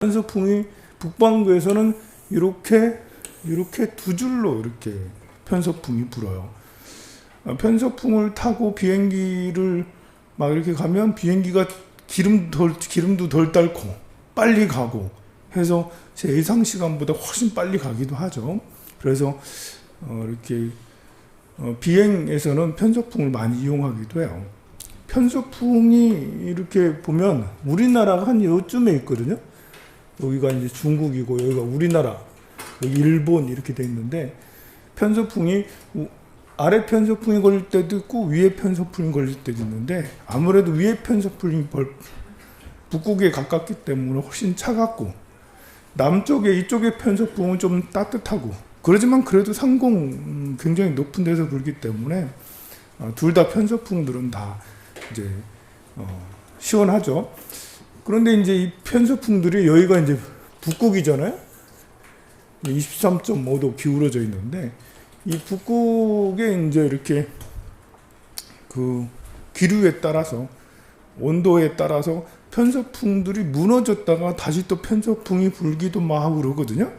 편서풍이 북반구에서는 이렇게 두 줄로 이렇게 편서풍이 불어요. 편서풍을 타고 비행기를 막 이렇게 가면 비행기가 기름도 덜 닳고 빨리 가고 해서 제 예상 시간보다 훨씬 빨리 가기도 하죠. 그래서 이렇게 비행에서는 편서풍을 많이 이용하기도 해요. 편서풍이 이렇게 보면 우리나라가 한 요쯤에 있거든요. 여기가 이제 중국이고 여기가 우리나라, 여기 일본 이렇게 돼 있는데, 편서풍이 아래 편서풍이 걸릴 때도 있고 위에 편서풍이 걸릴 때도 있는데, 아무래도 위에 편서풍이 북극에 가깝기 때문에 훨씬 차갑고, 남쪽에 이쪽의 편서풍은 좀 따뜻하고, 그러지만 그래도 상공 굉장히 높은 데서 불기 때문에 둘 다 편서풍들은 다 이제 시원하죠. 그런데 이제 이 편서풍들이 여기가 이제 북극이잖아요. 23.5도 기울어져 있는데, 이 북극에 이제 이렇게 그 기류에 따라서, 온도에 따라서 편서풍들이 무너졌다가 다시 또 편서풍이 불기도 막 하고 그러거든요.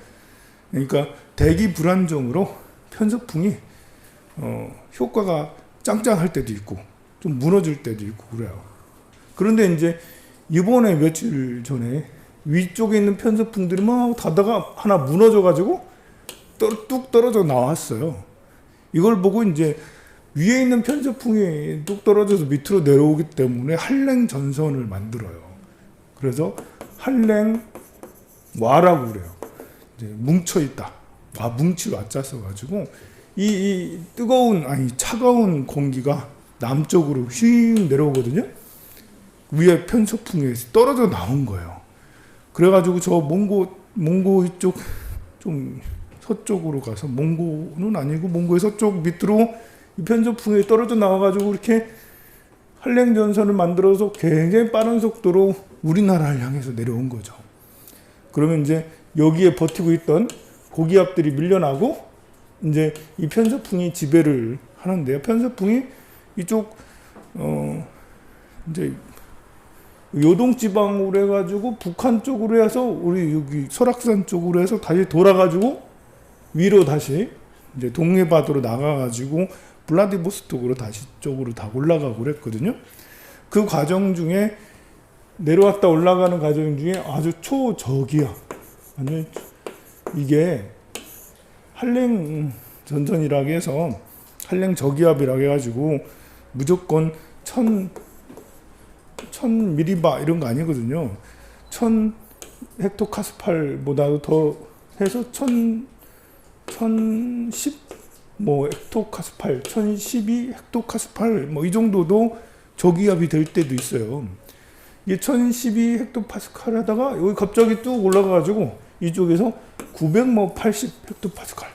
그러니까 대기 불안정으로 편서풍이 효과가 짱짱할 때도 있고 좀 무너질 때도 있고 그래요. 그런데 이제 이번에 며칠 전에 위쪽에 있는 편서풍들이 막 다다가 하나 무너져가지고 뚝 떨어져 나왔어요. 이걸 보고 이제 위에 있는 편서풍이 뚝 떨어져서 밑으로 내려오기 때문에 한랭 전선을 만들어요. 그래서 한랭와라고 그래요. 이제 뭉쳐있다. 뭉칠 와짜 써가지고 이 차가운 공기가 남쪽으로 휙 내려오거든요. 위에 편서풍에 떨어져 나온 거예요. 그래가지고 저 몽고 이쪽 좀 서쪽으로 가서, 몽고는 아니고 몽고의 서쪽 밑으로 이 편서풍에 떨어져 나와가지고 이렇게 한랭전선을 만들어서 굉장히 빠른 속도로 우리나라를 향해서 내려온 거죠. 그러면 이제 여기에 버티고 있던 고기압들이 밀려나고 이제 이 편서풍이 지배를 하는데요. 편서풍이 이쪽 이제 요동지방으로 해가지고 북한 쪽으로 해서 우리 여기 설악산 쪽으로 해서 다시 돌아가지고 위로 다시 이제 동해바다로 나가가지고 블라디보스톡으로 다시 쪽으로 다 올라가고 그랬거든요. 그 과정 중에 내려왔다 올라가는 과정 중에 아주 초저기압, 이게 한랭 전선이라고 해서 한랭 저기압이라고 해가지고 무조건 1000m바 이런 거 아니거든요. 1000 헥토파스칼보다도 더 해서 1010 헥토파스칼, 1012 헥토파스칼 이 정도도 저기압이 될 때도 있어요. 이게 1012 헥토파스칼 하다가 여기 갑자기 뚝 올라가가지고 이쪽에서 980 헥토파스칼,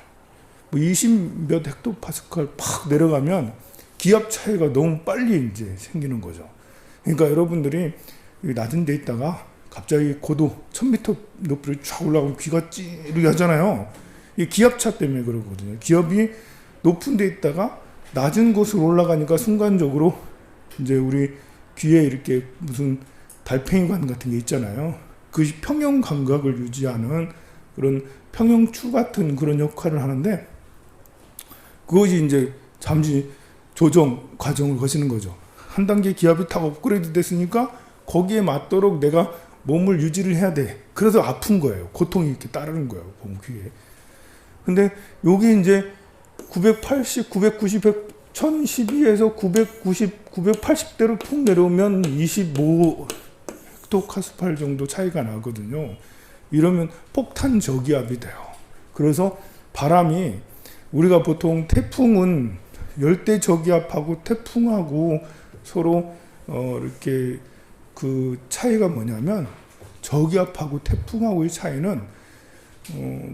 20 몇 헥토파스칼 팍 내려가면 기압 차이가 너무 빨리 이제 생기는 거죠. 그러니까 여러분들이 낮은 데 있다가 갑자기 고도 1000m 높이로 쫙 올라가면 귀가 찌르게 하잖아요. 이 기압차 때문에 그러거든요. 기압이 높은 데 있다가 낮은 곳으로 올라가니까 순간적으로 이제 우리 귀에 이렇게 무슨 달팽이관 같은 게 있잖아요. 그 평형 감각을 유지하는 그런 평형추 같은 그런 역할을 하는데, 그것이 이제 잠시 조정 과정을 거치는 거죠. 한 단계 기압이 딱 업그레이드 됐으니까 거기에 맞도록 내가 몸을 유지를 해야 돼. 그래서 아픈 거예요. 고통이 이렇게 따르는 거예요. 몸 귀에. 근데 여기 이제 980, 990, 1012에서 990, 980대로 푹 내려오면 25 헥토파스칼 정도 차이가 나거든요. 이러면 폭탄 저기압이 돼요. 그래서 바람이, 우리가 보통 태풍은 열대 저기압하고 태풍하고 서로 이렇게 그 차이가 뭐냐면, 저기압하고 태풍하고의 차이는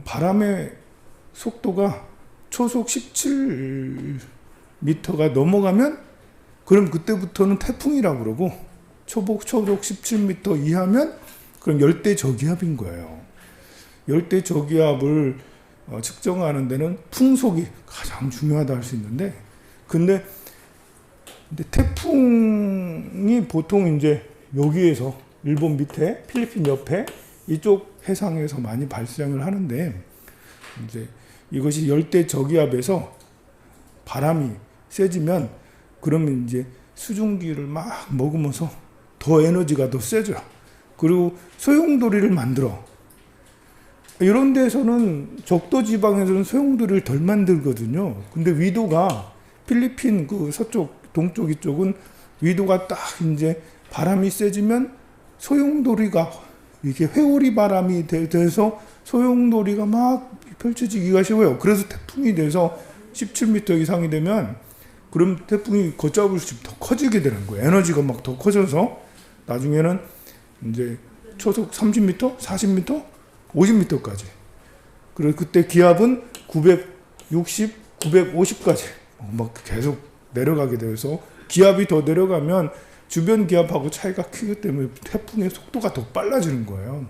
바람의 속도가 초속 17m가 넘어가면 그럼 그때부터는 태풍이라고 그러고, 초속 17m 이하면 그럼 열대 저기압인 거예요. 열대 저기압을 측정하는 데는 풍속이 가장 중요하다 할 수 있는데, 근데 태풍이 보통 이제 여기에서 일본 밑에 필리핀 옆에 이쪽 해상에서 많이 발생을 하는데 이제 이것이 열대 저기압에서 바람이 세지면 그러면 이제 수증기를 막 먹으면서 더 에너지가 더 세져. 그리고 소용돌이를 만들어. 이런 데서는 적도 지방에서는 소용돌이를 덜 만들거든요. 근데 위도가 필리핀 그 서쪽 동쪽 이쪽은 위도가 딱 이제 바람이 세지면 소용돌이가 이게 회오리 바람이 돼서 소용돌이가 막 펼쳐지기가 쉬워요. 그래서 태풍이 돼서 17m 이상이 되면 그럼 태풍이 걷잡을수록 더 커지게 되는 거예요. 에너지가 막 더 커져서 나중에는 이제 초속 30m, 40m, 50m까지. 그리고 그때 기압은 960, 950까지 막 계속 내려가게 돼서 기압이 더 내려가면 주변 기압하고 차이가 크기 때문에 태풍의 속도가 더 빨라지는 거예요.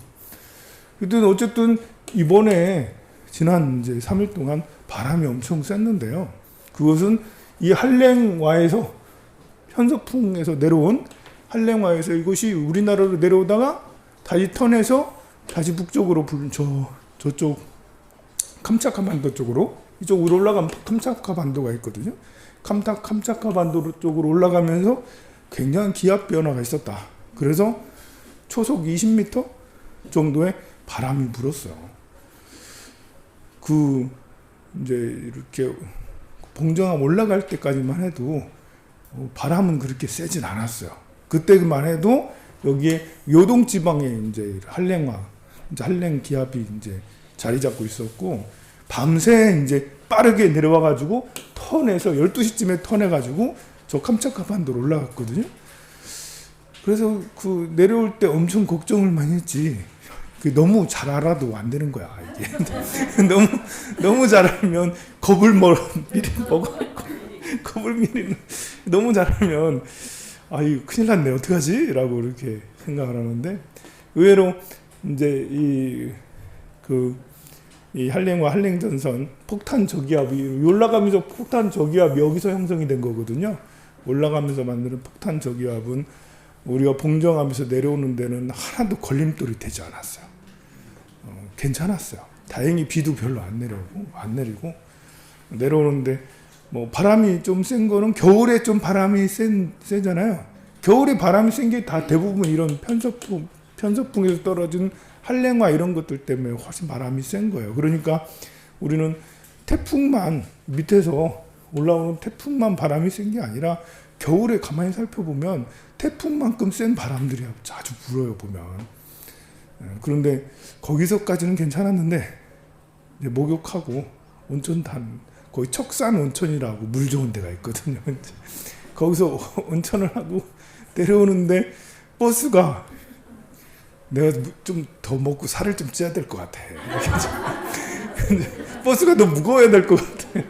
그때 어쨌든 이번에 지난 이제 3일 동안 바람이 엄청 셌는데요. 그것은 이 한랭와에서 편서풍에서 내려온 한랭와에서 이것이 우리나라로 내려오다가 다시 턴해서 다시 북쪽으로 저쪽 캄차카반도 쪽으로 이쪽으로 올라가면 캄차카반도가 있거든요. 캄차카반도 쪽으로 올라가면서 굉장한 기압 변화가 있었다. 그래서 초속 20m 정도의 바람이 불었어요. 그 이제 이렇게 봉정암 올라갈 때까지만 해도 바람은 그렇게 세진 않았어요. 그때만 해도 여기에 요동 지방에 이제 한랭 기압이 이제 자리 잡고 있었고 밤새 이제 빠르게 내려와 가지고 턴해서 12시쯤에 턴해 가지고 저 캄차카반도로 올라갔거든요. 그래서 그 내려올 때 엄청 걱정을 많이 했지. 너무 잘 알아도 안 되는 거야 이게. 너무 잘 알면 미리 먹어갖고 겁을 미리 너무 잘 알면 이거 큰일 났네 어떡하지? 라고 이렇게 생각을 하는데 의외로 이제 이 한랭과 한랭전선 폭탄 저기압이 올라가면서 폭탄 저기압이 여기서 형성이 된 거거든요. 올라가면서 만드는 폭탄 저기압은 우리가 봉정하면서 내려오는 데는 하나도 걸림돌이 되지 않았어요. 괜찮았어요. 다행히 비도 별로 안 내리고 내려오는데 뭐 바람이 좀 센 거는 겨울에 좀 바람이 세잖아요. 겨울에 바람이 센 게 다 대부분 이런 편서풍에서 떨어진 한랭화 이런 것들 때문에 훨씬 바람이 센 거예요. 그러니까 우리는 태풍만 밑에서 올라오는 태풍만 바람이 센 게 아니라 겨울에 가만히 살펴보면 태풍만큼 센 바람들이 자주 불어요 보면. 그런데 거기서까지는 괜찮았는데 이제 목욕하고 온천단 거기 척산 온천이라고 물 좋은 데가 있거든요. 거기서 온천을 하고 내려오는데 버스가 내가 좀 더 먹고 살을 좀 찌야 될 것 같아. 근데 버스가 더 무거워야 될 것 같아.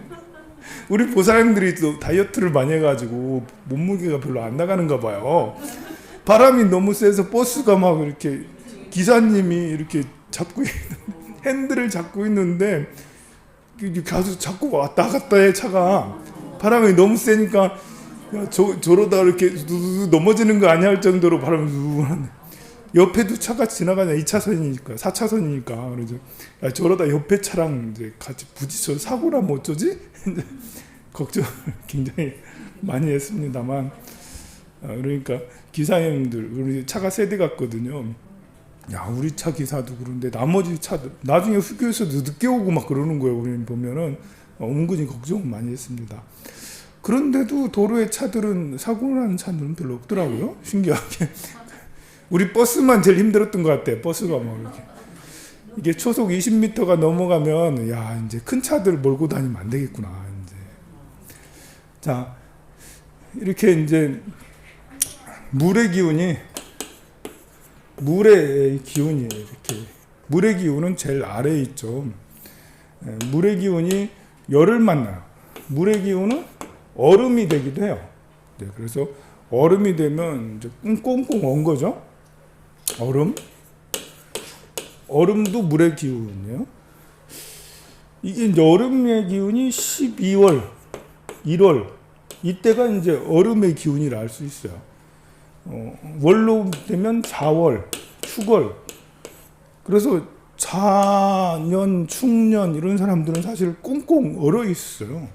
우리 보살님들이 또 다이어트를 많이 해가지고 몸무게가 별로 안 나가는가 봐요. 바람이 너무 세서 버스가 막 이렇게 기사님이 이렇게 핸들을 잡고 있는데 가서 자꾸 왔다 갔다 해 차가. 바람이 너무 세니까 저러다 이렇게 넘어지는 거 아니야 할 정도로 바람이 하네. 옆에도 차가 지나가냐 2차선이니까 4차선이니까 그래서 저러다 옆에 차랑 이제 같이 부딪혀 사고라면 어쩌지? 걱정을 굉장히 많이 했습니다만 그러니까 기사님들 우리 차가 세 대 갔거든요. 야 우리 차 기사도 그런데 나머지 차들 나중에 휴게소도 늦게 오고 막 그러는 거예요. 우리 보면은 은근히 걱정을 많이 했습니다. 그런데도 도로에 차들은 사고 나는 차들은 별로 없더라고요. 신기하게. 우리 버스만 제일 힘들었던 것 같아. 버스가 뭐 이렇게 이게 초속 20m가 넘어가면 야 이제 큰 차들 몰고 다니면 안 되겠구나. 이제 자 이렇게 이제 물의 기운이에요. 이렇게 물의 기운은 제일 아래에 있죠. 물의 기운이 열을 만나요. 물의 기운은 얼음이 되기도 해요. 네, 그래서 얼음이 되면 이제 꽁꽁 언 거죠. 얼음도 물의 기운이에요. 이게 이제 얼음의 기운이 12월, 1월 이때가 이제 얼음의 기운이라 알 수 있어요. 월로 되면 4월, 축월 그래서 자년, 축년 이런 사람들은 사실 꽁꽁 얼어 있어요.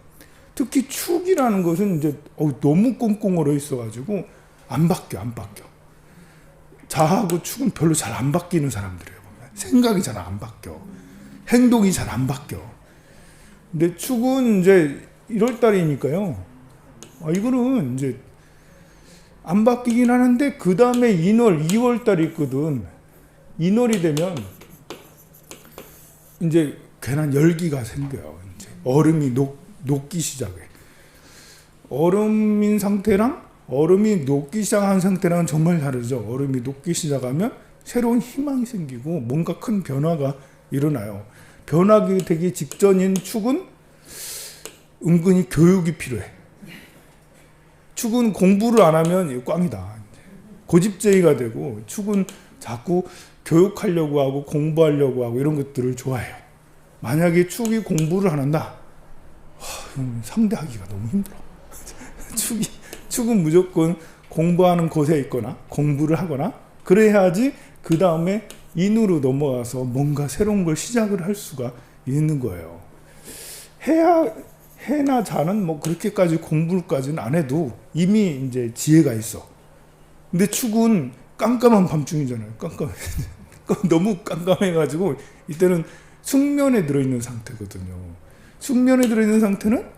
특히 축이라는 것은 이제 너무 꽁꽁 얼어 있어가지고 안 바뀌어. 자하고 축은 별로 잘 안 바뀌는 사람들이에요. 생각이 잘 안 바뀌어. 행동이 잘 안 바뀌어. 근데 축은 이제 1월 달이니까요. 이거는 이제 안 바뀌긴 하는데 그 다음에 인월, 2월 달이 있거든. 인월이 되면 이제 괜한 열기가 생겨요. 이제 얼음이 녹기 시작해. 얼음인 상태랑 얼음이 녹기 시작한 상태랑은 정말 다르죠. 얼음이 녹기 시작하면 새로운 희망이 생기고 뭔가 큰 변화가 일어나요. 변화가 되기 직전인 축은 은근히 교육이 필요해. 축은 공부를 안 하면 꽝이다. 고집쟁이가 되고 축은 자꾸 교육하려고 하고 공부하려고 하고 이런 것들을 좋아해요. 만약에 축이 공부를 안 한다. 상대하기가 너무 힘들어. 축은 무조건 공부하는 곳에 있거나 공부를 하거나 그래야지 그 다음에 인으로 넘어가서 뭔가 새로운 걸 시작을 할 수가 있는 거예요. 해나 자는 뭐 그렇게까지 공부까지는 안 해도 이미 이제 지혜가 있어. 근데 축은 깜깜한 밤중이잖아요. 너무 깜깜해가지고 이때는 숙면에 들어있는 상태거든요. 숙면에 들어있는 상태는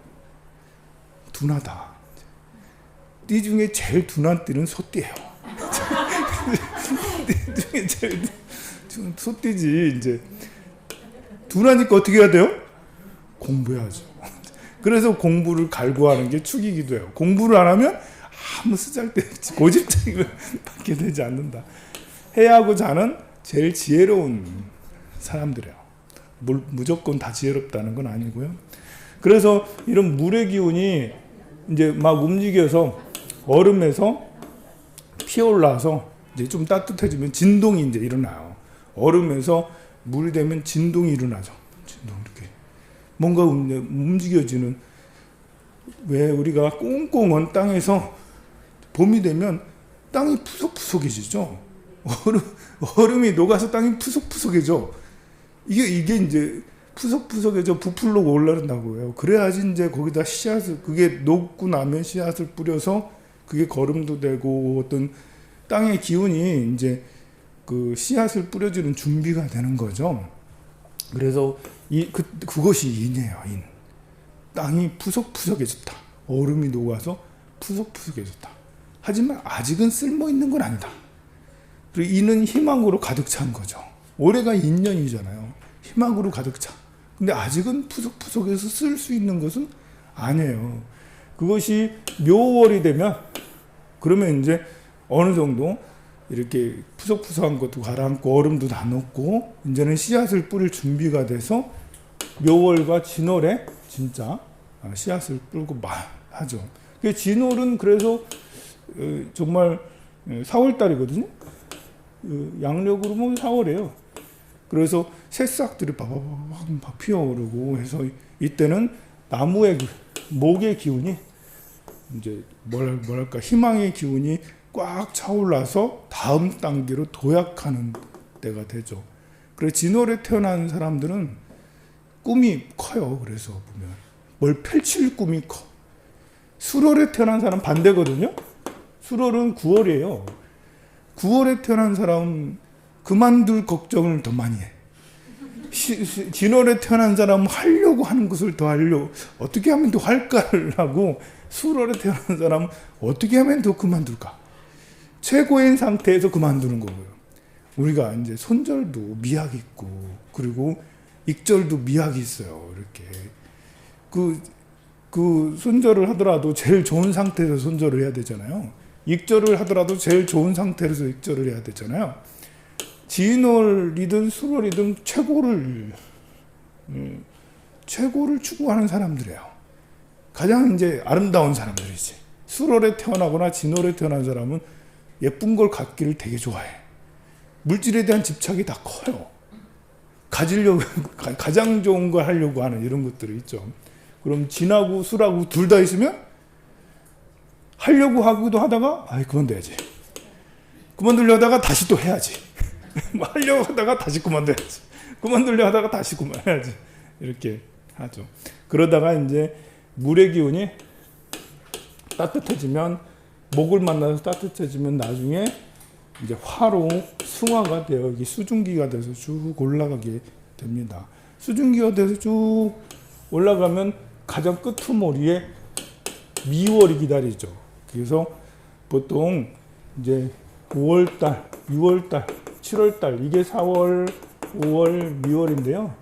둔하다. 띠 중에 제일 둔한 띠는 소띠예요. 띠 중에 제일 소띠지. 이제 둔하니까 어떻게 해야 돼요? 공부해야죠. 그래서 공부를 갈구하는 게 축이기도 해요. 공부를 안 하면 아무 쓰잘데없이 고집쟁이가 받게 되지 않는다. 해하고 자는 제일 지혜로운 사람들이에요. 무조건 다 지혜롭다는 건 아니고요. 그래서 이런 물의 기운이 이제 막 움직여서 얼음에서 피어올라서 이제 좀 따뜻해지면 진동이 이제 일어나요. 얼음에서 물이 되면 진동이 일어나죠. 진동 이렇게 뭔가 움직여지는. 왜 우리가 꽁꽁한 땅에서 봄이 되면 땅이 푸석푸석해지죠. 얼음이 녹아서 땅이 푸석푸석해져. 이게 이제 푸석푸석해져 부풀러 올라온다고요. 그래야지 이제 거기다 씨앗을, 그게 녹고 나면 씨앗을 뿌려서 그게 거름도 되고 어떤 땅의 기운이 이제 그 씨앗을 뿌려주는 준비가 되는 거죠. 그래서 그것이 인이에요. 인. 땅이 푸석푸석해졌다. 얼음이 녹아서 푸석푸석해졌다. 하지만 아직은 쓸모 있는 건 아니다. 그리고 인은 희망으로 가득 찬 거죠. 올해가 인년이잖아요. 희망으로 가득 차. 근데 아직은 푸석푸석해서 쓸 수 있는 것은 아니에요. 그것이 묘월이 되면 그러면 이제 어느 정도 이렇게 푸석푸석한 것도 가라앉고 얼음도 다 녹고 이제는 씨앗을 뿌릴 준비가 돼서 묘월과 진월에 진짜 씨앗을 뿌리고 하죠. 진월은 그래서 정말 4월달이거든요. 양력으로 보면 4월이에요. 그래서 새싹들이 막 피어오르고 해서 이때는 나무의 목의 기운이 이제 뭐랄까 희망의 기운이 꽉 차올라서 다음 단계로 도약하는 때가 되죠. 그래서 진월에 태어난 사람들은 꿈이 커요. 그래서 보면 뭘 펼칠 꿈이 커. 수월에 태어난 사람 반대거든요. 수월은 9월이에요. 9월에 태어난 사람은 그만둘 걱정을 더 많이 해. 진월에 태어난 사람은 하려고 하는 것을 더 하려고 어떻게 하면 더 할까를 하고 수월에 태어난 사람은 어떻게 하면 더 그만둘까. 최고인 상태에서 그만두는 거고요. 우리가 이제 손절도 미학이 있고 그리고 익절도 미학이 있어요. 이렇게 그 손절을 하더라도 제일 좋은 상태에서 손절을 해야 되잖아요. 익절을 하더라도 제일 좋은 상태에서 익절을 해야 되잖아요. 진월이든 수월이든 최고를 추구하는 사람들이에요. 가장 이제 아름다운 사람들이지. 수월에 태어나거나 진월에 태어난 사람은 예쁜 걸 갖기를 되게 좋아해. 물질에 대한 집착이 다 커요. 가지려고 가장 좋은 걸 하려고 하는 이런 것들이 있죠. 그럼 진하고 술하고 둘 다 있으면 하려고 하기도 하다가 그만둬야지. 그만두려다가 다시 또 해야지. 뭐 하려고 하다가 다시 그만둬야지. 그만두려 하다가 다시 그만해야지. 이렇게 하죠. 그러다가 이제 물의 기운이 따뜻해지면, 목을 만나서 따뜻해지면 나중에 이제 화로 승화가 되어 이게 수증기가 돼서 쭉 올라가게 됩니다. 수증기가 돼서 쭉 올라가면 가장 끄트머리에 미월이 기다리죠. 그래서 보통 이제 5월달, 6월달, 7월달, 이게 4월, 5월, 미월인데요.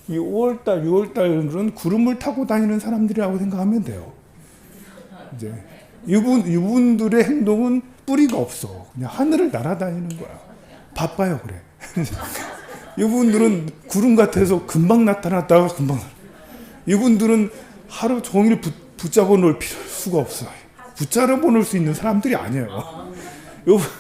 이 5월달, 6월달은 구름을 타고 다니는 사람들이라고 생각하면 돼요. 이제 이분들의 행동은 뿌리가 없어. 그냥 하늘을 날아다니는 거야. 바빠요, 그래. 이분들은 구름 같아서 금방 나타났다가 금방. 이분들은 하루 종일 붙잡아 놓을 수가 없어요. 붙잡아 놓을 수 있는 사람들이 아니에요.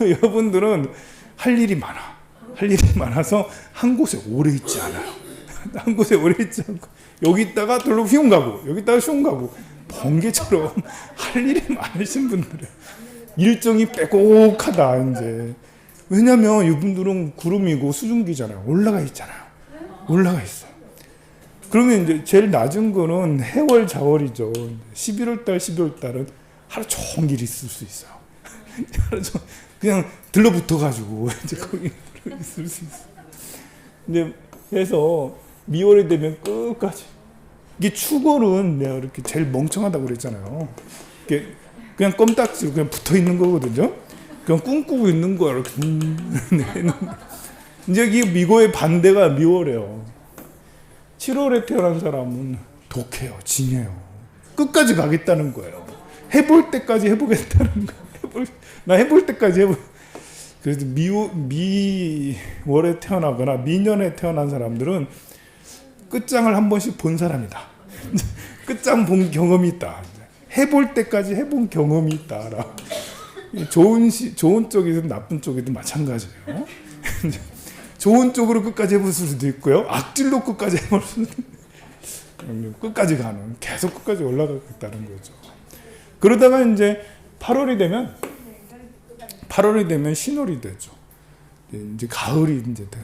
이분들은 할 일이 많아. 할 일이 많아서 한 곳에 오래 있지 않아요. 한 곳에 오래 있지 않고 여기 있다가 돌로 휘용 가고 여기 있다가 휘용 가고 번개처럼 할 일이 많으신 분들이에요. 일정이 빼곡하다 이제. 왜냐면 이분들은 구름이고 수증기잖아요. 올라가 있잖아요. 올라가 있어. 그러면 이제 제일 낮은 거는 해월 자월이죠. 11월달, 12월달은 하루 종일 있을 수 있어요. 하루 종일 그냥 들러붙어가지고 이제 거기 있을 수 있어. 이제 그래서 미월이 되면 끝까지 이게 축월은 내가 이렇게 제일 멍청하다고 그랬잖아요. 이게 그냥 껌딱지로 그냥 붙어 있는 거거든요. 그냥 꿈꾸고 있는 거야. 이렇게. 이제 이 미고의 반대가 미월이에요. 7월에 태어난 사람은 독해요, 징해요. 끝까지 가겠다는 거예요. 해볼 때까지 해보겠다는 거예요. 나 해볼 때까지 해볼. 그래서 미월에 태어나거나 미년에 태어난 사람들은 끝장을 한 번씩 본 사람이다. 끝장 본 경험이 있다. 해볼 때까지 해본 경험이 있다. 좋은 쪽이든 나쁜 쪽이든 마찬가지예요. 좋은 쪽으로 끝까지 해볼 수도 있고요. 악질로 끝까지 해볼 수도 있고. 끝까지 가는, 계속 끝까지 올라가겠다는 거죠. 그러다가 이제 8월이 되면 신월이 되죠. 이제 가을이 이제 돼.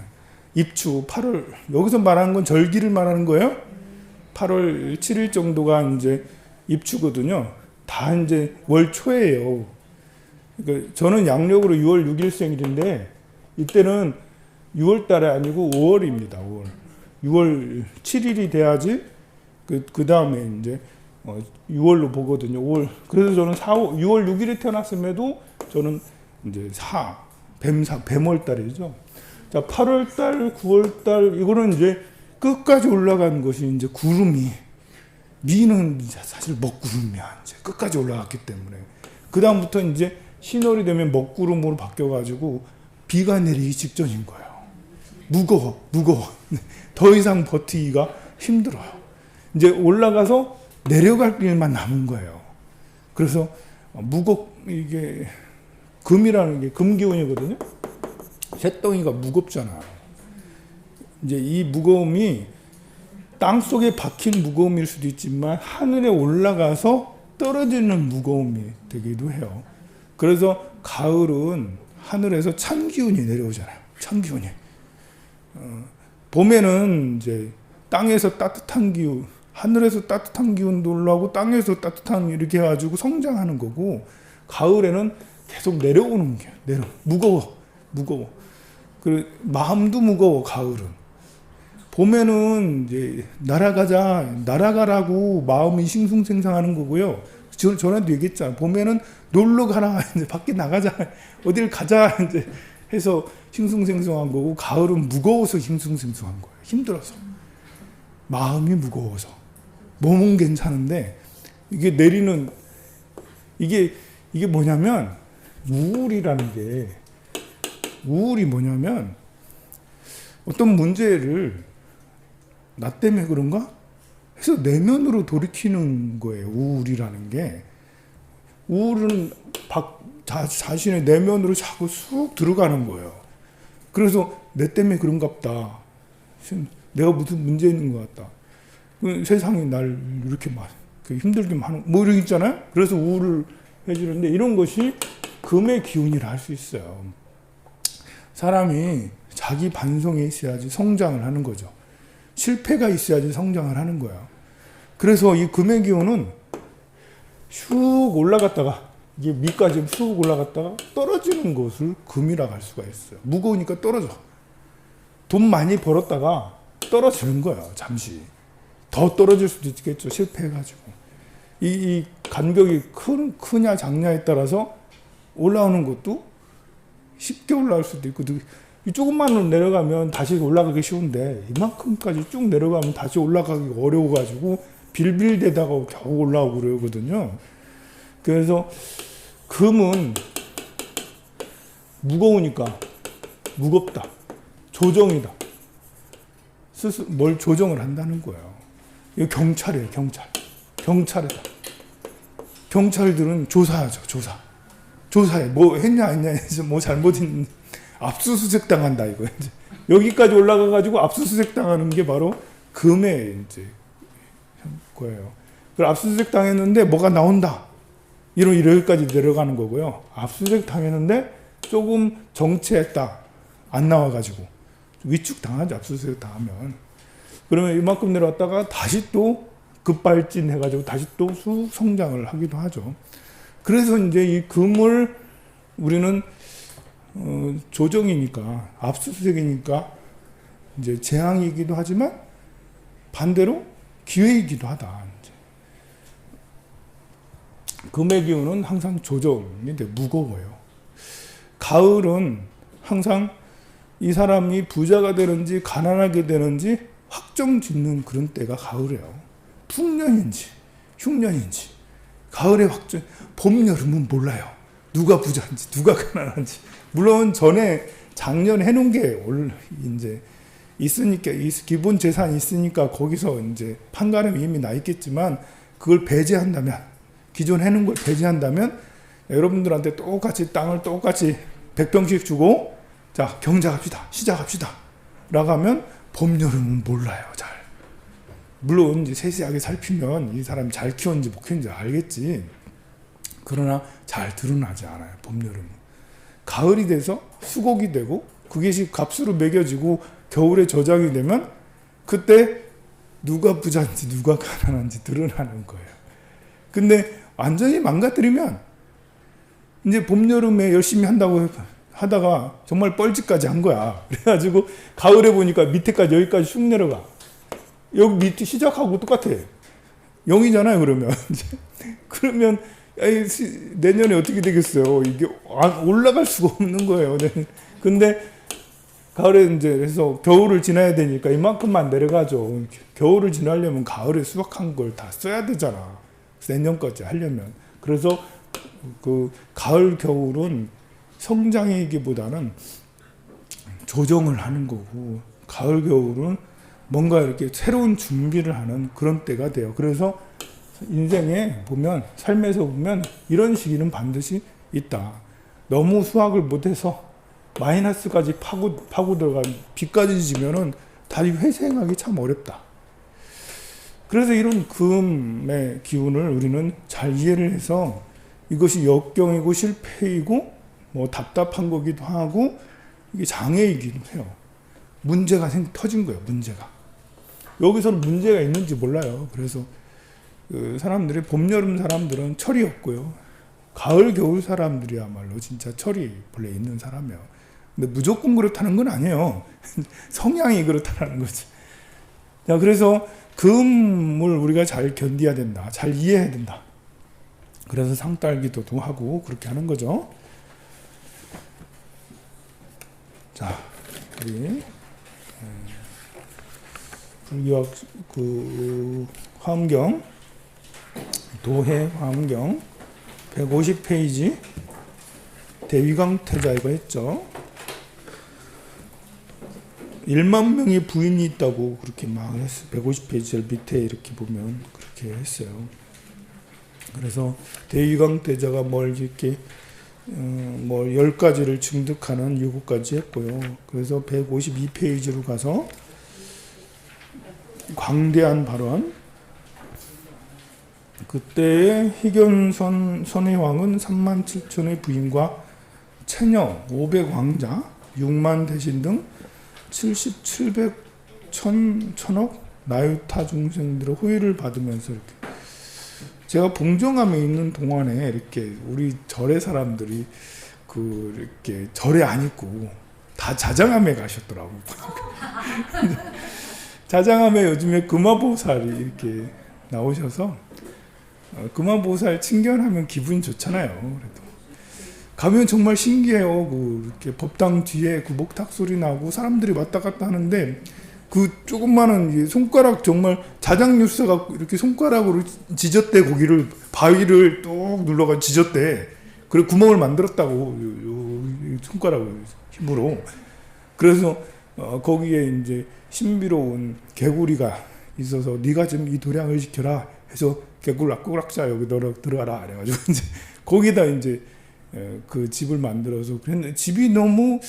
입추 8월, 여기서 말하는 건 절기를 말하는 거예요. 8월 7일 정도가 이제 입추거든요. 다 이제 월 초예요. 그러니까 저는 양력으로 6월 6일 생일인데 이때는 6월 달에 아니고 5월입니다. 5월. 6월 7일이 돼야지 그 다음에 이제 6월로 보거든요. 5월. 그래서 저는 6월 6일에 태어났음에도 저는 이제 뱀월 달이죠. 자, 8월 달, 9월 달 이거는 이제 끝까지 올라간 것이 이제 구름이 미는 사실 먹구름이야. 이제 끝까지 올라갔기 때문에 그 다음부터 이제 신월이 되면 먹구름으로 바뀌어가지고 비가 내리기 직전인 거예요. 무거워. 더 이상 버티기가 힘들어요. 이제 올라가서 내려갈 길만 남은 거예요. 그래서 이게 금이라는 게 금기운이거든요. 쇳덩이가 무겁잖아요. 이제 이 무거움이 땅 속에 박힌 무거움일 수도 있지만 하늘에 올라가서 떨어지는 무거움이 되기도 해요. 그래서 가을은 하늘에서 찬 기운이 내려오잖아요. 찬 기운이. 봄에는 이제 땅에서 따뜻한 기운, 하늘에서 따뜻한 기운도 올라오고 땅에서 따뜻한 이렇게 해가지고 성장하는 거고, 가을에는 계속 내려오는 게 무거워. 그 마음도 무거워. 가을은. 봄에는 이제 날아가라고 마음이 싱숭생숭하는 거고요. 전에도 얘기했잖아요. 봄에는 놀러 가라, 이제 밖에 나가자, 어딜 가자 이제 해서 싱숭생숭한 거고, 가을은 무거워서 싱숭생숭한 거예요. 힘들어서. 마음이 무거워서. 몸은 괜찮은데 이게 내리는 이게 뭐냐면 우울이라는 게, 우울이 뭐냐면 어떤 문제를 나 때문에 그런가 해서 내면으로 돌이키는 거예요. 우울이라는 게. 우울은 자신의 내면으로 자꾸 쑥 들어가는 거예요. 그래서 내 때문에 그런갑다. 내가 무슨 문제 있는 것 같다. 세상이 날 이렇게 막 힘들게 하는 뭐 이런 거 있잖아요. 그래서 우울을 해주는데 이런 것이 금의 기운이라 할 수 있어요. 사람이 자기 반성이 있어야지 성장을 하는 거죠. 실패가 있어야지 성장을 하는 거야. 그래서 이 금의 기운은 슉 올라갔다가 이게 밑까지 쑥 올라갔다가 떨어지는 것을 금이라고 할 수가 있어요. 무거우니까 떨어져. 돈 많이 벌었다가 떨어지는 거야. 잠시. 더 떨어질 수도 있겠죠. 실패해가지고. 이 간격이 크냐 작냐에 따라서 올라오는 것도 쉽게 올라올 수도 있고, 이 조금만 내려가면 다시 올라가기 쉬운데 이만큼까지 쭉 내려가면 다시 올라가기 어려워가지고 빌빌대다가 겨우 올라오고 그러거든요. 그래서 금은 무거우니까 무겁다. 조정이다. 스스로 뭘 조정을 한다는 거예요. 이거 경찰이에요. 경찰이다. 경찰들은 조사하죠. 조사해. 뭐 했냐 안 했냐 해서 뭐 잘못했는지 압수수색 당한다 이거. 이제 여기까지 올라가가지고 압수수색 당하는 게 바로 금의 이제 거예요. 그 압수수색 당했는데 뭐가 나온다. 이러기까지 내려가는 거고요. 압수수색 당했는데 조금 정체했다. 안 나와가지고 위축 당하죠. 압수수색 당하면. 그러면 이만큼 내려왔다가 다시 또 급발진해가지고 다시 또 성장을 하기도 하죠. 그래서 이제 이 금을 우리는 조정이니까 압수수색이니까 이제 재앙이기도 하지만 반대로 기회이기도 하다. 이제. 금의 기운은 항상 조정인데 무거워요. 가을은 항상 이 사람이 부자가 되는지 가난하게 되는지 확정짓는 그런 때가 가을이에요. 풍년인지 흉년인지 가을의 확정. 봄 여름은 몰라요. 누가 부자인지 누가 가난한지. 물론 전에 작년 해놓은 게 이제 있으니까 기본 재산이 있으니까 거기서 이제 판가름이 이미 나 있겠지만 그걸 배제한다면 기존 해놓은 걸 배제한다면 여러분들한테 똑같이 땅을 똑같이 100평씩 주고 자 경작합시다 시작합시다 라고 하면 봄 여름은 몰라요. 잘. 물론 이제 세세하게 살피면 이 사람이 잘 키웠는지 못 키웠는지 알겠지. 그러나 잘 드러나지 않아요. 봄 여름은. 가을이 돼서 수곡이 되고 그게 값으로 매겨지고 겨울에 저장이 되면 그때 누가 부자인지 누가 가난한지 드러나는 거예요. 근데 완전히 망가뜨리면 이제 봄 여름에 열심히 한다고 하다가 정말 뻘짓까지 한 거야. 그래가지고 가을에 보니까 밑에까지 여기까지 쑥 내려가. 여기 밑에 시작하고 똑같아. 0이잖아요. 그러면 내년에 어떻게 되겠어요? 이게 올라갈 수가 없는 거예요. 근데 가을에 이제 그래서 겨울을 지나야 되니까 이만큼만 내려가죠. 겨울을 지나려면 가을에 수확한 걸 다 써야 되잖아. 내년까지 하려면. 그래서 그 가을 겨울은 성장이기보다는 조정을 하는 거고 가을 겨울은 뭔가 이렇게 새로운 준비를 하는 그런 때가 돼요. 그래서 인생에 보면 삶에서 보면 이런 시기는 반드시 있다. 너무 수확을 못해서 마이너스까지 파고 들어간 빚까지 지면은 다시 회생하기 참 어렵다. 그래서 이런 금의 기운을 우리는 잘 이해를 해서 이것이 역경이고 실패이고 뭐 답답한 거기도 하고 이게 장애이기도 해요. 문제가 터진 거예요. 문제가. 여기서는 문제가 있는지 몰라요. 그래서 그 사람들이 봄, 여름 사람들은 철이 없고요. 가을, 겨울 사람들이야말로 진짜 철이 본래 있는 사람이에요. 근데 무조건 그렇다는 건 아니에요. 성향이 그렇다는 거지. 자, 그래서 금을 우리가 잘 견뎌야 된다. 잘 이해해야 된다. 그래서 상달기도도 하고 그렇게 하는 거죠. 자, 우리 불교학 그 화엄경 도해 화엄경 150페이지 대위강태자 이거 했죠. 1만 명의 부인이 있다고 그렇게 막 했어요. 150페이지 밑에 이렇게 보면 그렇게 했어요. 그래서 대위강태자가 뭘 이렇게 뭐 10가지를 증득하는 요구까지 했고요. 그래서 152페이지로 가서 광대한 발언. 그때의 희견선 선의왕은 37,000의 부인과 처녀 500왕자 6만 대신 등 70, 700, 1000억 나유타 중생들의 호의를 받으면서 이렇게 제가 봉정암에 있는 동안에 이렇게 우리 절의 사람들이 이렇게 절에 안 있고 다 자장암에 가셨더라고. 자장암에 요즘에 금화보살이 이렇게 나오셔서 금화보살 친견하면 기분이 좋잖아요. 그래도 가면 정말 신기해요. 이렇게 법당 뒤에 목탁 소리 나고 사람들이 왔다 갔다 하는데 조그마한 손가락 정말 자장유사가 이렇게 손가락으로 지졌대. 고기를 바위를 뚝 눌러가 지졌대. 그래 구멍을 만들었다고 손가락을 힘으로. 그래서 거기에 이제 신비로운 개구리가 있어서 네가 좀 이 도량을 지켜라 해서 개구락꾸락자 여기 들어가라 그래가지고 이제 거기다 이제 그 집을 만들어서 그랬는데 집이 너무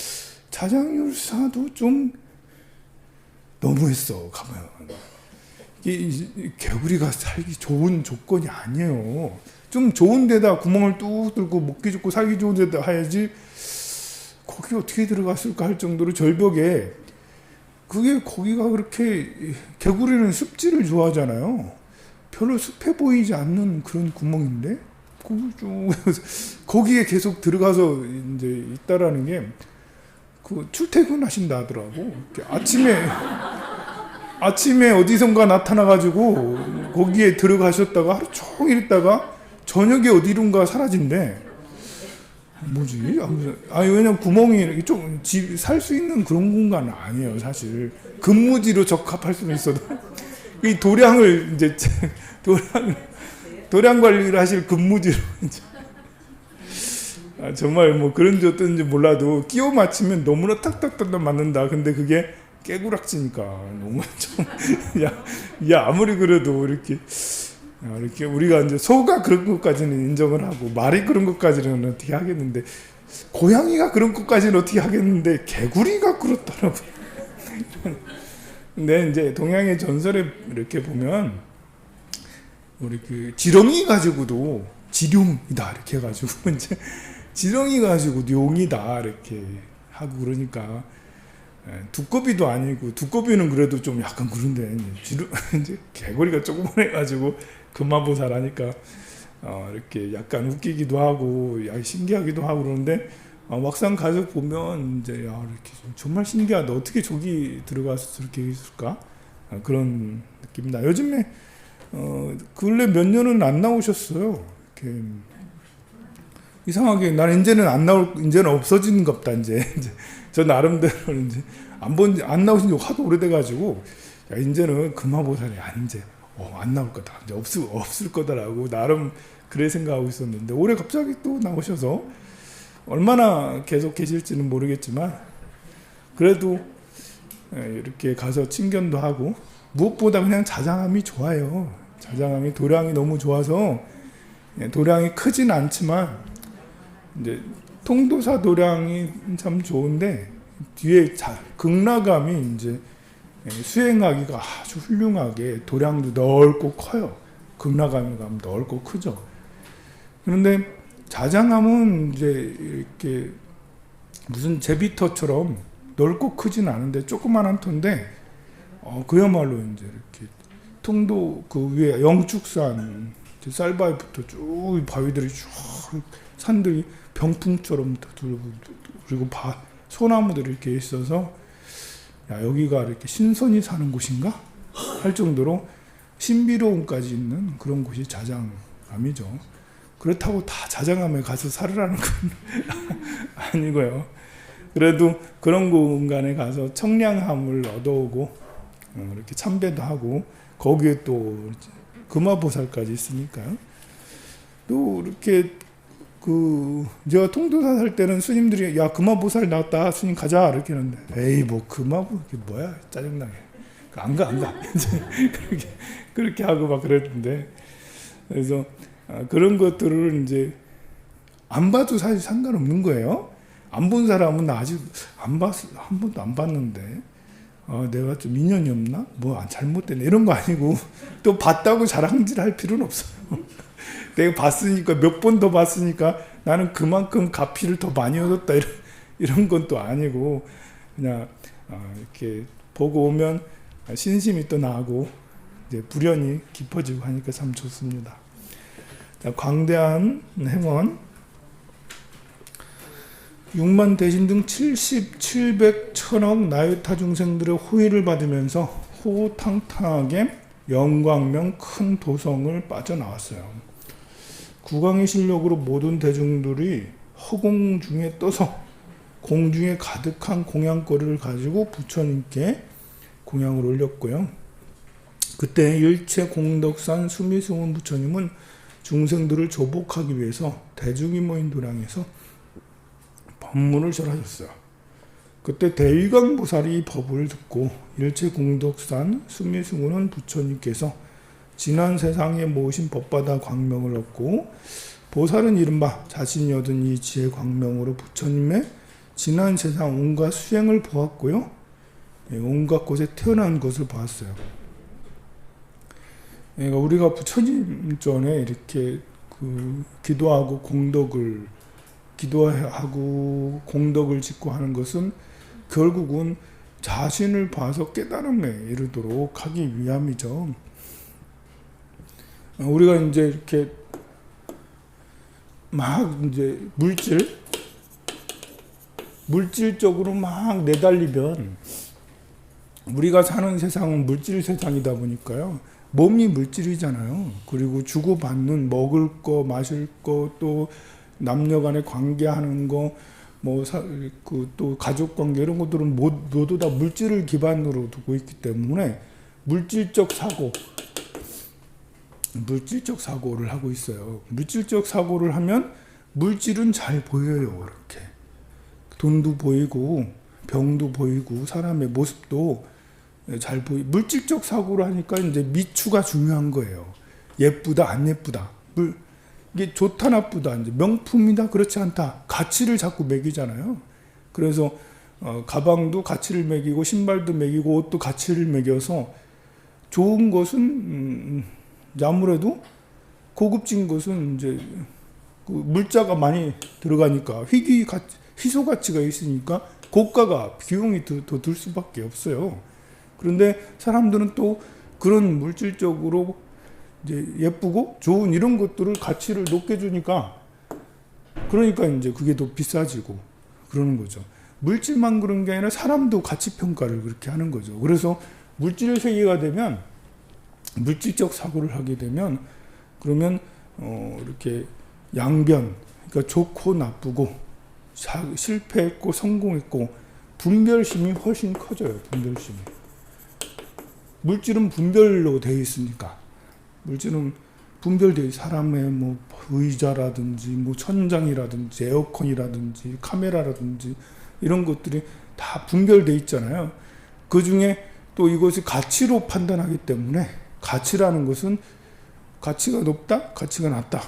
자장율사도 좀 너무했어. 가면 개구리가 살기 좋은 조건이 아니에요. 좀 좋은 데다 구멍을 뚝 뚫고 먹기 좋고 살기 좋은 데다 해야지 거기 어떻게 들어갔을까 할 정도로 절벽에 거기가 그렇게 개구리는 습지를 좋아하잖아요. 별로 습해 보이지 않는 그런 구멍인데 거기에 계속 들어가서 이제 있다라는 게 출퇴근하신다 하더라고. 아침에 어디선가 나타나가지고 거기에 들어가셨다가 하루 종일 있다가 저녁에 어디론가 사라진대. 뭐지? 왜냐면 구멍이 이렇게 좀 살 수 있는 그런 공간은 아니에요, 사실. 근무지로 적합할 수는 있어도 이 도량을 이제 도량 관리를 하실 근무지로 정말 뭐 그런 지 어떤지 몰라도 끼워 맞추면 너무나 탁탁탁탁 맞는다. 근데 그게 깨구락지니까 너무 좀 아무리 그래도 이렇게 우리가 이제 소가 그런 것까지는 인정을 하고 말이 그런 것까지는 어떻게 하겠는데 고양이가 그런 것까지는 어떻게 하겠는데 개구리가 그렇더라고요. 근데 이제 동양의 전설에 이렇게 보면 우리 지렁이 가지고도 지룡이다 이렇게 해가지고 이제 지렁이 가지고 용이다 이렇게 하고 그러니까 두꺼비도 아니고 두꺼비는 그래도 좀 약간 그런데 이제 개구리가 조그만해가지고 금화보살 하니까 이렇게 약간 웃기기도 하고 신기하기도 하고 그러는데 막상 가서 보면 이제 이렇게 정말 신기하다. 어떻게 저기 들어가서 저렇게 있을까? 그런 느낌이다. 요즘에 근래 몇 년은 안 나오셨어요. 이렇게 이상하게 난 이제는 이제는 없어지는 것 같다. 이제 저 나름대로 이제 안 나오신 지 하도 오래돼가지고 이제는 금화보살이 안 나올 거다. 이제 없을 거다라고 나름 그래 생각하고 있었는데 올해 갑자기 또 나오셔서 얼마나 계속 계실지는 모르겠지만 그래도 이렇게 가서 친견도 하고 무엇보다 그냥 자장암이 좋아요. 자장암이 도량이 너무 좋아서 도량이 크진 않지만 이제 통도사 도량이 참 좋은데 뒤에 극락암이 이제 수행하기가 아주 훌륭하게 도량도 넓고 커요. 극락암이 가면 넓고 크죠. 그런데 자장암은 이제 이렇게 무슨 제비터처럼 넓고 크진 않은데 조그만한 터인데 그야말로 이제 이렇게 통도 그 위에 영축산 쌀바위부터 쭉 바위들이 쭉 산들이 병풍처럼 그리고 소나무들이 이렇게 있어서 여기가 이렇게 신선이 사는 곳인가 할 정도로 신비로움까지 있는 그런 곳이 자장암이죠. 그렇다고 다 자장암에 가서 살으라는 건 아니고요. 그래도 그런 공간에 가서 청량함을 얻어오고 이렇게 참배도 하고 거기에 또 금화보살까지 있으니까요. 또 이렇게 제가 통도사 살 때는 스님들이 금화보살 나왔다 스님 가자 이렇게 하는데 에이 뭐 금화보살 뭐야 짜증나게 안 가 그렇게 하고 막 그랬는데 그래서 그런 것들을 이제 안 봐도 사실 상관없는 거예요. 안 본 사람은 나 아직 한 번도 안 봤는데 내가 좀 인연이 없나? 뭐 잘못됐네 이런 거 아니고 또 봤다고 자랑질할 필요는 없어요. 내가 봤으니까 몇 번 더 봤으니까 나는 그만큼 가피를 더 많이 얻었다 이런 건 또 아니고 그냥 이렇게 보고 오면 신심이 또 나고 이제 불연이 깊어지고 하니까 참 좋습니다. 자, 광대한 행원 6만 대신 등 70, 700, 1000억 나유타 중생들의 호의를 받으면서 호호탕탕하게 영광명 큰 도성을 빠져나왔어요. 국왕의 실력으로 모든 대중들이 허공 중에 떠서 공중에 가득한 공양거리를 가지고 부처님께 공양을 올렸고요. 그때 일체 공덕산 수미승원 부처님은 중생들을 조복하기 위해서 대중이 모인 도량에서 법문을 절하셨어요. 그때 대위광보살이 이 법을 듣고 일체 공덕산 수미승원은 부처님께서 지난 세상에 모으신 법바다 광명을 얻고 보살은 이른바 자신이 얻은 이 지혜 광명으로 부처님의 지난 세상 온갖 수행을 보았고요. 온갖 곳에 태어난 것을 보았어요. 그러니까 우리가 부처님 전에 이렇게 기도하고 공덕을 짓고 하는 것은 결국은 자신을 봐서 깨달음에 이르도록 하기 위함이죠. 우리가 이제 이렇게 막 이제 물질적으로 막 내달리면 우리가 사는 세상은 물질 세상이다 보니까요. 몸이 물질이잖아요. 그리고 주고받는 먹을 거, 마실 거, 또 남녀간의 관계하는 거, 또 가족 관계 이런 것들은 모두 다 물질을 기반으로 두고 있기 때문에 물질적 사고를 하고 있어요. 물질적 사고를 하면 물질은 잘 보여요. 이렇게 돈도 보이고 병도 보이고 사람의 모습도 잘 물질적 사고를 하니까 이제 미추가 중요한 거예요. 예쁘다 안 예쁘다, 이게 좋다 나쁘다, 이제 명품이다 그렇지 않다, 가치를 자꾸 매기잖아요. 그래서 가방도 가치를 매기고 신발도 매기고 옷도 가치를 매겨서 좋은 것은 아무래도 고급진 것은 이제 물자가 많이 들어가니까 희소 가치가 있으니까 고가가 비용이 더 들 수밖에 없어요. 그런데 사람들은 또 그런 물질적으로 이제 예쁘고 좋은 이런 것들을 가치를 높게 주니까 그러니까 이제 그게 더 비싸지고 그러는 거죠. 물질만 그런 게 아니라 사람도 가치 평가를 그렇게 하는 거죠. 그래서 물질 세계가 되면 물질적 사고를 하게 되면 그러면 이렇게 양변, 그러니까 좋고 나쁘고 실패했고 성공했고 분별심이 훨씬 커져요. 분별심이. 물질은 분별로 되어 있으니까. 물질은 분별되어 사람의 뭐 의자라든지 뭐 천장이라든지 에어컨이라든지 카메라라든지 이런 것들이 다 분별되어 있잖아요. 그 중에 또 이것이 가치로 판단하기 때문에 가치라는 것은 가치가 높다, 가치가 낮다.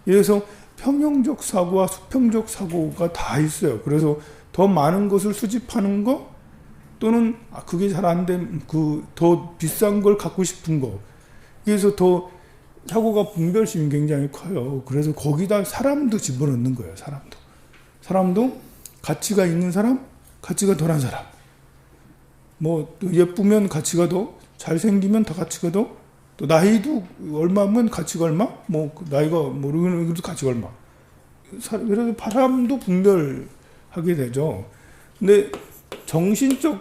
그래서 평형적 사고와 수평적 사고가 다 있어요. 그래서 더 많은 것을 수집하는 거 또는 그게 잘 안 된 더 비싼 걸 갖고 싶은 거. 그래서 더 사고가 분별심이 굉장히 커요. 그래서 거기다 사람도 집어넣는 거예요. 사람도 가치가 있는 사람, 가치가 덜한 사람. 뭐 또 예쁘면 가치가 더, 잘생기면 더 가치가 더, 또 나이도 얼마면 가치가 얼마, 뭐 나이가 모르는 것도 가치가 얼마. 그래서 사람도 분별하게 되죠. 근데 정신적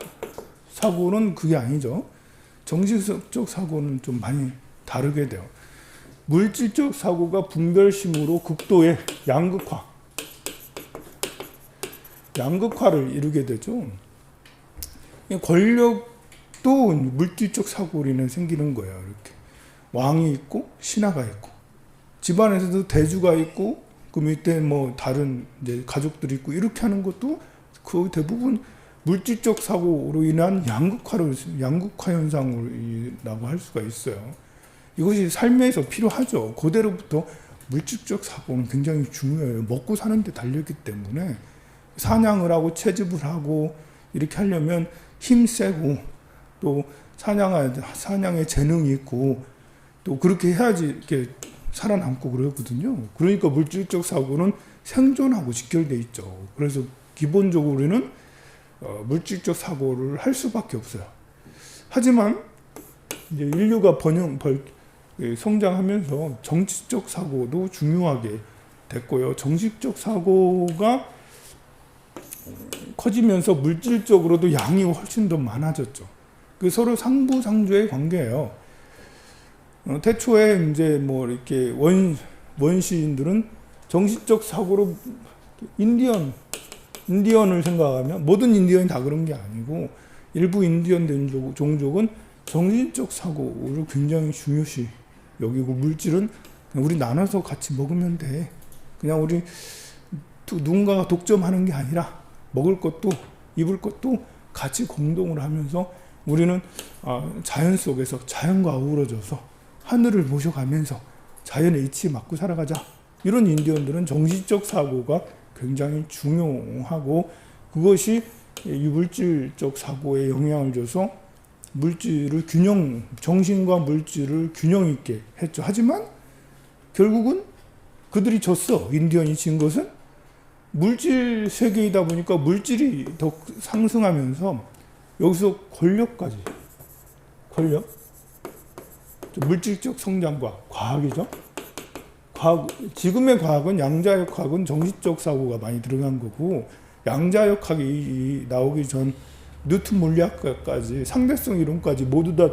사고는 그게 아니죠. 정신적 사고는 좀 많이 다르게 돼요. 물질적 사고가 분별심으로 극도의 양극화를 이루게 되죠. 권력도 물질적 사고로 인해 생기는 거예요. 이렇게 왕이 있고 신하가 있고 집안에서도 대주가 있고 그 밑에 뭐 다른 이제 가족들이 있고 이렇게 하는 것도 그 대부분 물질적 사고로 인한 양극화 현상이라고 할 수가 있어요. 이것이 삶에서 필요하죠. 그대로부터 물질적 사고는 굉장히 중요해요. 먹고 사는데 달렸기 때문에 사냥을 하고 채집을 하고 이렇게 하려면 힘세고 또 사냥에 재능이 있고 또 그렇게 해야지 이렇게 살아남고 그러거든요. 그러니까 물질적 사고는 생존하고 직결돼 있죠. 그래서 기본적으로 우리는 물질적 사고를 할 수밖에 없어요. 하지만 이제 인류가 성장하면서 정치적 사고도 중요하게 됐고요. 정치적 사고가 커지면서 물질적으로도 양이 훨씬 더 많아졌죠. 그 서로 상부상조의 관계예요. 태초에 이제 뭐 이렇게 원시인들은 정신적 사고로 인디언을 생각하면 모든 인디언이 다 그런 게 아니고 일부 인디언 종족은 정신적 사고를 굉장히 중요시 여기고 물질은 그냥 우리 나눠서 같이 먹으면 돼. 그냥 우리 누군가가 독점하는 게 아니라 먹을 것도 입을 것도 같이 공동을 하면서 우리는 자연 속에서 자연과 어우러져서 하늘을 모셔가면서 자연의 이치에 맞고 살아가자. 이런 인디언들은 정신적 사고가 굉장히 중요하고 그것이 물질적 사고에 영향을 줘서 정신과 물질을 균형 있게 했죠. 하지만 결국은 그들이 졌어. 인디언이 진 것은 물질 세계이다 보니까 물질이 더 상승하면서 여기서 권력, 물질적 성장과 과학이죠. 지금의 과학은 양자역 학은 정신적 사고가 많이 들어간 거고 양자역 학이 나오기 전 뉴턴 물리학까지 상대성 이론까지 모두 다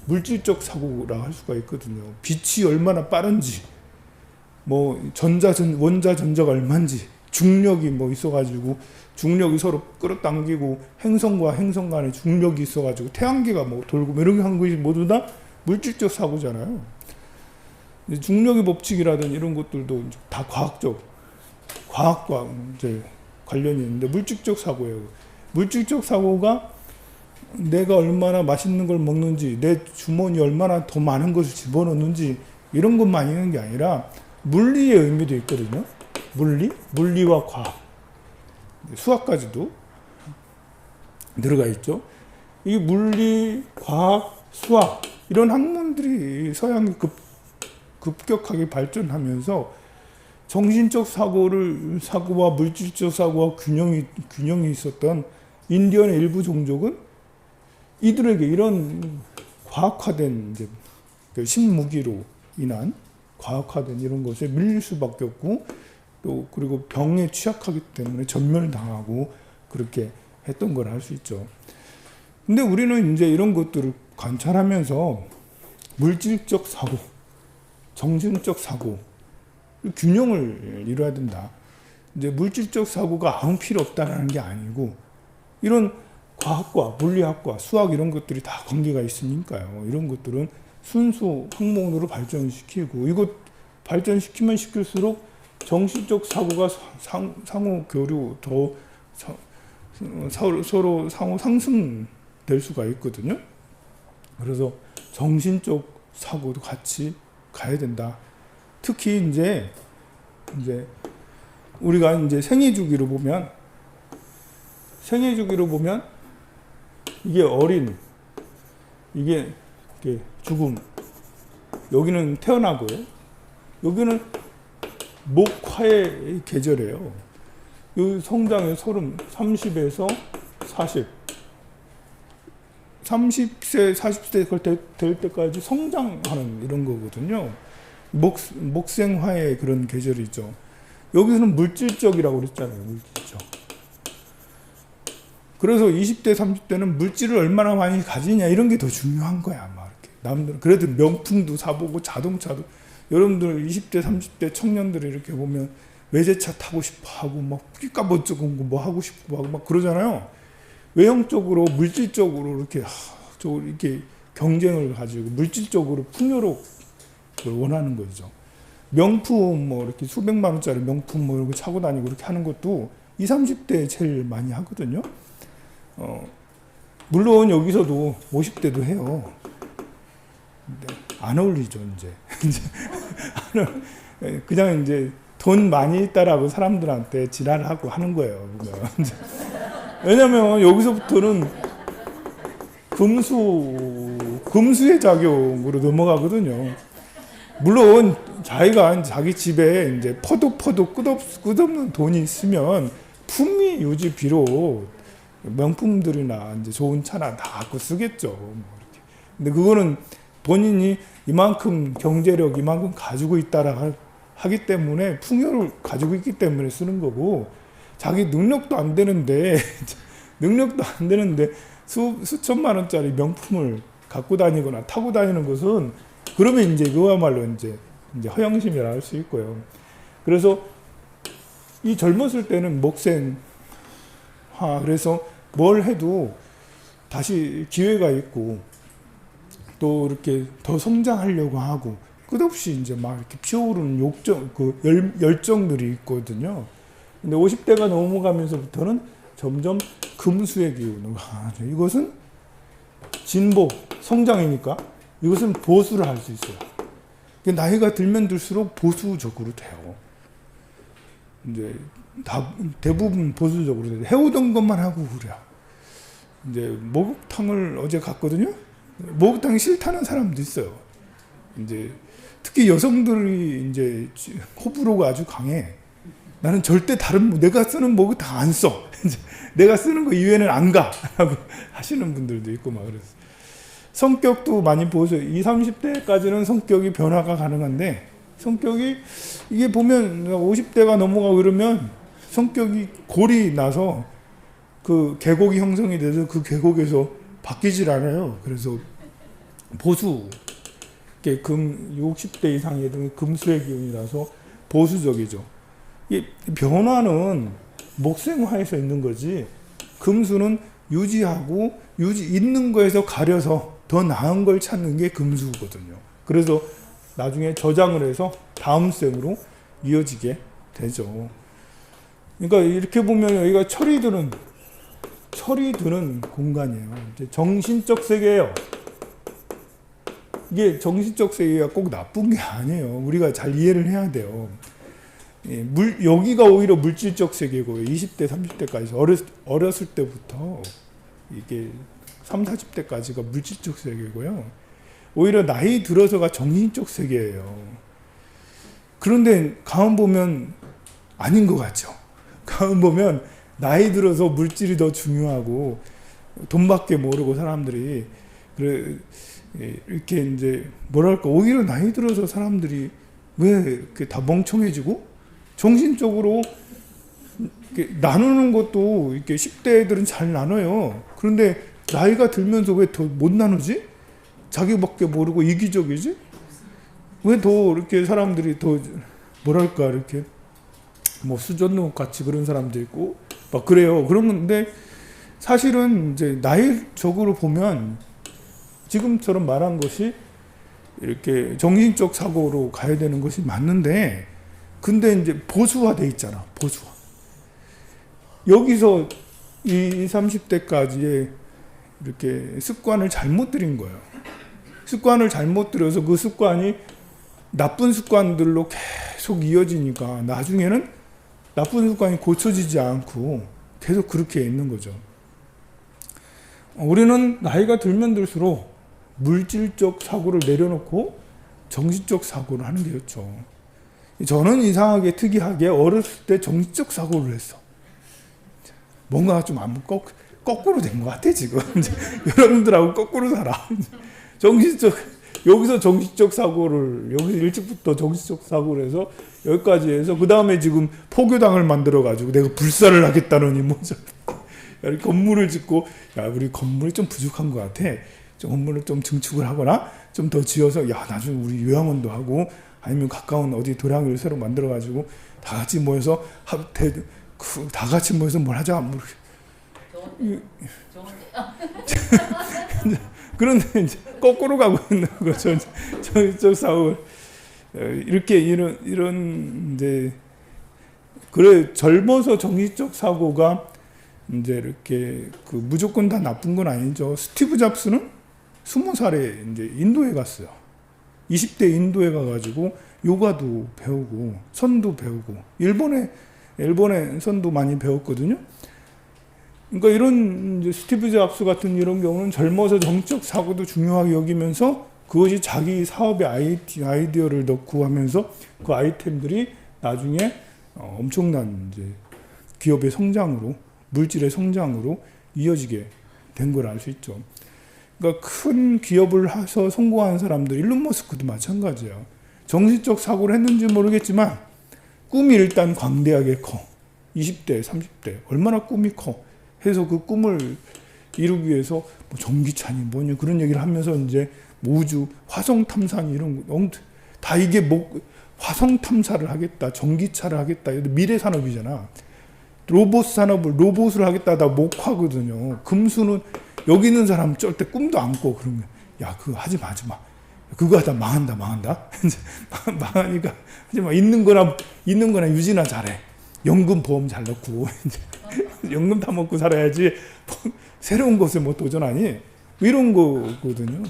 물질적 사고라 할 수가 있거든요. 빛이 얼마나 빠른지, 뭐 원자 전자가 얼마인지, 중력이 뭐 있어가지고 중력이 서로 끌어당기고 행성과 행성 간에 중력이 있어가지고 태양계가 뭐 돌고 이런 게 한 것이 모두 다 물질적 사고잖아요. 중력의 법칙이라든 이런 것들도 다 과학과 이제 관련이 있는데 물질적 사고예요. 물질적 사고가 내가 얼마나 맛있는 걸 먹는지, 내 주머니에 얼마나 더 많은 것을 집어넣는지 이런 것만 있는 게 아니라 물리의 의미도 있거든요. 물리와 과학, 수학까지도 들어가 있죠. 이 물리, 과학, 수학 이런 학문들이 서양이 급격하게 발전하면서 정신적 사고와 물질적 사고와 균형이 있었던 인디언의 일부 종족은 이들에게 이런 과학화된 이제 신무기로 인한 과학화된 이런 것에 밀릴 수밖에 없고 또 그리고 병에 취약하기 때문에 전멸당하고 그렇게 했던 걸 알 수 있죠. 근데 우리는 이제 이런 것들을 관찰하면서 물질적 사고, 정신적 사고 균형을 이뤄야 된다. 이제 물질적 사고가 아무 필요 없다라는 게 아니고 이런 과학과 물리학과 수학 이런 것들이 다 관계가 있으니까요. 이런 것들은 순수 학문으로 발전시키고 이것 발전시키면 시킬수록 정신적 사고가 상호 교류 더 서로 상호 상승될 수가 있거든요. 그래서 정신적 사고도 같이 가야 된다. 특히 이제 우리가 이제 생애 주기로 보면 이게 이게 죽음, 여기는 태어나고요. 여기는 목화의 계절이에요. 이 성장의 30에서 40. 30세, 40세 될 때까지 성장하는 이런 거거든요. 목생화의 그런 계절이죠. 여기서는 물질적이라고 그랬잖아요. 물질적. 그래서 20대, 30대는 물질을 얼마나 많이 가지냐 이런 게 더 중요한 거야. 막 이렇게. 남들은 그래도 명품도 사보고 자동차도 여러분들 20대, 30대 청년들이 이렇게 보면 외제차 타고 싶어 하고 막 끼까번쩍한 거 뭐 하고 싶어 하고 막 그러잖아요. 외형적으로 물질적으로 이렇게 경쟁을 가지고 물질적으로 풍요롭을 원하는 거죠. 명품 뭐 이렇게 수백만 원짜리 명품 뭐 이렇게 차고 다니고 이렇게 하는 것도 20, 30대 제일 많이 하거든요. 물론 여기서도 50대도 해요. 근데 안 어울리죠, 이제. 그냥 이제 돈 많이 있다라고 사람들한테 지랄하고 하는 거예요. 왜냐면 여기서부터는 금수의 작용으로 넘어가거든요. 물론 자기가 자기 집에 이제 퍼도 끝없는 돈이 있으면 품위 유지비로 명품들이나 이제 좋은 차나 다 갖고 쓰겠죠. 뭐 이렇게. 근데 그거는 본인이 이만큼 경제력 이만큼 가지고 있다라 하기 때문에 풍요를 가지고 있기 때문에 쓰는 거고 자기 능력도 안 되는데 수천만 원짜리 명품을 갖고 다니거나 타고 다니는 것은 그러면 이제 그야말로 이제 허영심이라 할 수 있고요. 그래서 이 젊었을 때는 목생 그래서 뭘 해도 다시 기회가 있고 또 이렇게 더 성장하려고 하고 끝없이 이제 막 이렇게 피어오르는 열정들이 있거든요. 근데 50대가 넘어가면서부터는 점점 금수의 기운으로 이것은 진보, 성장이니까 이것은 보수를 할 수 있어요. 나이가 들면 들수록 보수적으로 돼요. 이제 대부분 보수적으로 돼요. 해오던 것만 하고 그래요. 이제 목욕탕을 어제 갔거든요. 목욕탕이 싫다는 사람도 있어요. 이제 특히 여성들이 이제 호불호가 아주 강해. 나는 절대 내가 쓰는 목욕탕 안 써. 내가 쓰는 거 이외에는 안 가. 라고 하시는 분들도 있고 막 그래서. 성격도 많이 보수. 20, 30대까지는 성격이 변화가 가능한데 성격이 이게 보면 50대가 넘어가고 이러면 성격이 골이 나서 그 계곡이 형성이 돼서 그 계곡에서 바뀌질 않아요. 그래서 보수, 60대 이상이 되면 금수의 기운이라서 보수적이죠. 이 변화는 목생화에서 있는 거지 금수는 유지하고 있는 거에서 가려서 더 나은 걸 찾는 게 금수거든요. 그래서 나중에 저장을 해서 다음 생으로 이어지게 되죠. 그러니까 이렇게 보면 여기가 철이 드는 공간이에요. 정신적 세계예요. 이게 정신적 세계가 꼭 나쁜 게 아니에요. 우리가 잘 이해를 해야 돼요. 여기가 오히려 물질적 세계고 20대, 30대까지 어렸을 때부터 이게 30, 40대까지가 물질적 세계고요. 오히려 나이 들어서가 정신적 세계예요. 그런데 가만 보면 아닌 것 같죠. 가만 보면 나이 들어서 물질이 더 중요하고 돈밖에 모르고 사람들이 이렇게 이제 뭐랄까 오히려 나이 들어서 사람들이 왜 이렇게 다 멍청해지고 정신적으로 이렇게 나누는 것도 이렇게 10대 애들은 잘 나눠요. 그런데 나이가 들면서 왜 더 못 나누지? 자기밖에 모르고 이기적이지? 왜 더 이렇게 사람들이 더 뭐랄까 이렇게 뭐 수전노 같이 그런 사람도 있고 막 그래요. 그런데 사실은 이제 나이적으로 보면 지금처럼 말한 것이 이렇게 정신적 사고로 가야 되는 것이 맞는데 근데 이제 보수화돼 있잖아. 보수화. 여기서 이 30대까지의 이렇게 습관을 잘못 들인 거예요. 습관을 잘못 들여서 그 습관이 나쁜 습관들로 계속 이어지니까 나중에는 나쁜 습관이 고쳐지지 않고 계속 그렇게 있는 거죠. 우리는 나이가 들면 들수록 물질적 사고를 내려놓고 정신적 사고를 하는 게 좋죠. 저는 이상하게 특이하게 어렸을 때 정신적 사고를 했어. 뭔가 좀 거꾸로 된 것 같아 지금. 여러분들하고 거꾸로 살아. 여기서 정신적 사고를 여기서 일찍부터 정신적 사고를 해서 여기까지 해서 그 다음에 지금 포교당을 만들어 가지고 내가 불사를 하겠다느니 뭐죠? 건물을 짓고 야 우리 건물이 좀 부족한 것 같아. 건물을 좀 증축을 하거나 좀 더 지어서 야 나중에 우리 요양원도 하고 아니면 가까운 어디 도량을 새로 만들어 가지고 다 같이 모여서 다 같이 모여서 뭘 하자. 그런데 이제 거꾸로 가고 있는 거죠. 정신적 사고 이렇게 이런 이제 그래 젊어서 정신적 사고가 이제 이렇게 무조건 다 나쁜 건 아니죠. 스티브 잡스는 20살에 이제 인도에 갔어요. 20대 인도에 가가지고 요가도 배우고 선도 배우고 일본에 선도 많이 배웠거든요. 그러니까 이런 이제 스티브 잡스 같은 이런 경우는 젊어서 정적 사고도 중요하게 여기면서 그것이 자기 사업의 아이디어를 넣고 하면서 그 아이템들이 나중에 엄청난 이제 기업의 성장으로 물질의 성장으로 이어지게 된 걸 알 수 있죠. 그러니까 큰 기업을 해서 성공한 사람들, 일론 머스크도 마찬가지야. 정신적 사고를 했는지 모르겠지만 꿈이 일단 광대하게 커. 20대, 30대 얼마나 꿈이 커. 해서 그 꿈을 이루기 위해서 뭐 전기차니 뭐니 그런 얘기를 하면서 이제 우주, 화성 탐사니 이런 거 다 이게 뭐 화성 탐사를 하겠다, 전기차를 하겠다, 미래 산업이잖아. 로봇 산업을 로봇을 하겠다 다 목화거든요. 금수는 여기 있는 사람 절대 꿈도 안 꿔. 그러면 야 그거 하지 마. 그거 하다 망한다. 망하니까 하지 마. 있는 거나 유지나 잘해. 연금 보험 잘 넣고 이제 연금 다 먹고 살아야지. 새로운 것에 뭐 도전하니 이런 거거든요.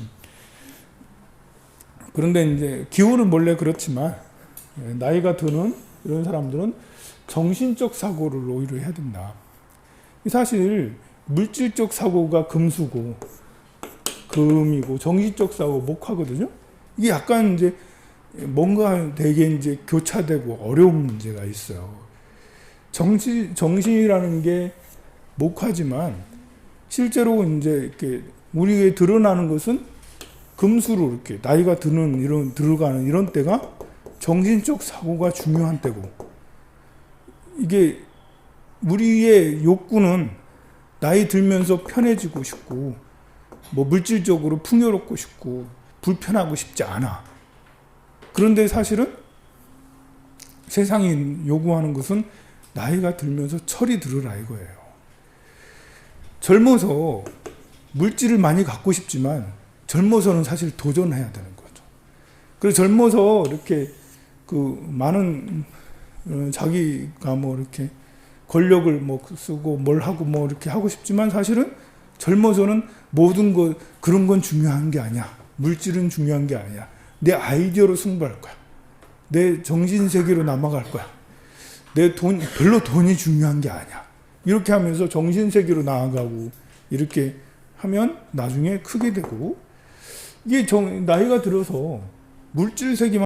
그런데 이제 기후는 원래 그렇지만 나이가 드는 이런 사람들은 정신적 사고를 오히려 해야 된다. 사실 물질적 사고가 금수고 금이고 정신적 사고 목화거든요. 이게 약간 이제 뭔가 되게 이제 교차되고 어려운 문제가 있어요. 정신이라는 게 목화지만 실제로 이제 이렇게 우리에게 드러나는 것은 금수로 이렇게 나이가 드는 들어가는 이런 때가 정신적 사고가 중요한 때고, 이게 우리의 욕구는 나이 들면서 편해지고 싶고 뭐 물질적으로 풍요롭고 싶고 불편하고 싶지 않아. 그런데 사실은 세상이 요구하는 것은 나이가 들면서 철이 들으라 이거예요. 젊어서 물질을 많이 갖고 싶지만 젊어서는 사실 도전해야 되는 거죠. 그래서 젊어서 이렇게 그 많은 자기가 뭐 이렇게 권력을 뭐 쓰고 뭘 하고 뭐 이렇게 하고 싶지만 사실은 젊어서는 모든 것 그런 건 중요한 게 아니야. 물질은 중요한 게 아니야. 내 아이디어로 승부할 거야. 내 정신 세계로 남아갈 거야. 내 별로 돈이 중요한 게 아니야. 이렇게 하면서 정신 세계로 나아가고 이렇게 하면 나중에 크게 되고, 이게 나이가 들어서 물질 세계만